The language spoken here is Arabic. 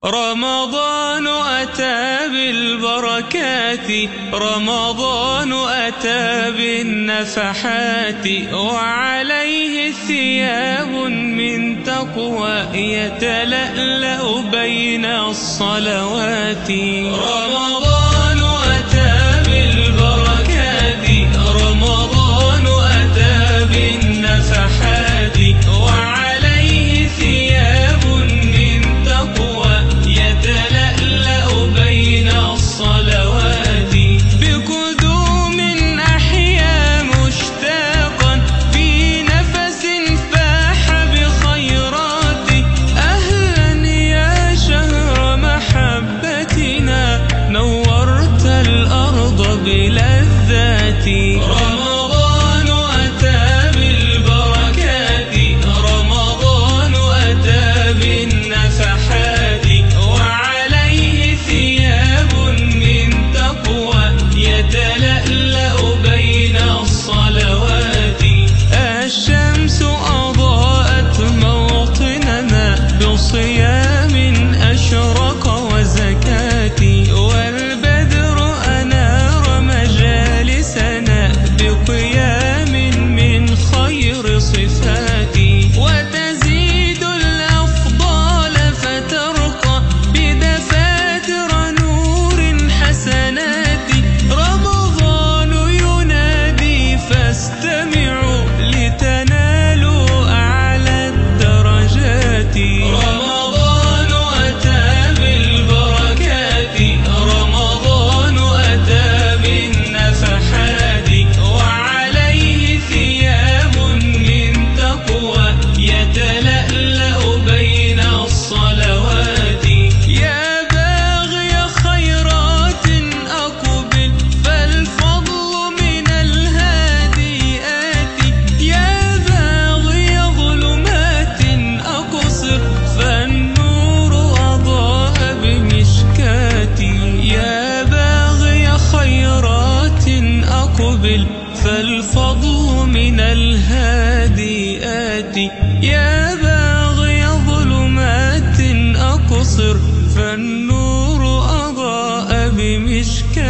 رمضان أتى بالبركات، رمضان أتى بالنفحات، وعليه ثياب من تقوى يتلألأ بين الصلوات. رمضان أتى بالبركات، رمضان أتى بالنفحات، وعليه ثياب من تقوى يتلألأ بين الصلوات. بقدوم أحيا مشتاقا في نفس فاح بخيرات. أهلا يا شهر محبتنا، نورت الأرض بلذات. رمضان أتى بالبركات، رمضان أتى بالنفحات، وعليه ثياب من تقوى يتلألأ بين الصلوات. الشمس أضاءت موطننا بصيام أشرق وزكاة، والبدر أنار مجالسنا بقيام من خير صفات. وتزيد الأفضال فترقى بدفاتر نور حسنات. رمضان ينادي فاستمعوا لتنالوا أعلى الدرجات. رمضان أتى بالبركات، رمضان أتى بالنفحات، وعليه ثياب من تقوى يتلألأ بين الصلوات. يا باغي خيرات أقبل، فالفضل من الهادي آتي. يا باغي ظلمات أقصر، فالنور أضاء بمشكاتي. يا باغي خيرات أقبل، فالفضل من الهادي آتي. يا باغي ظلمات أقصر، فالنور أضاء بمشكاتي.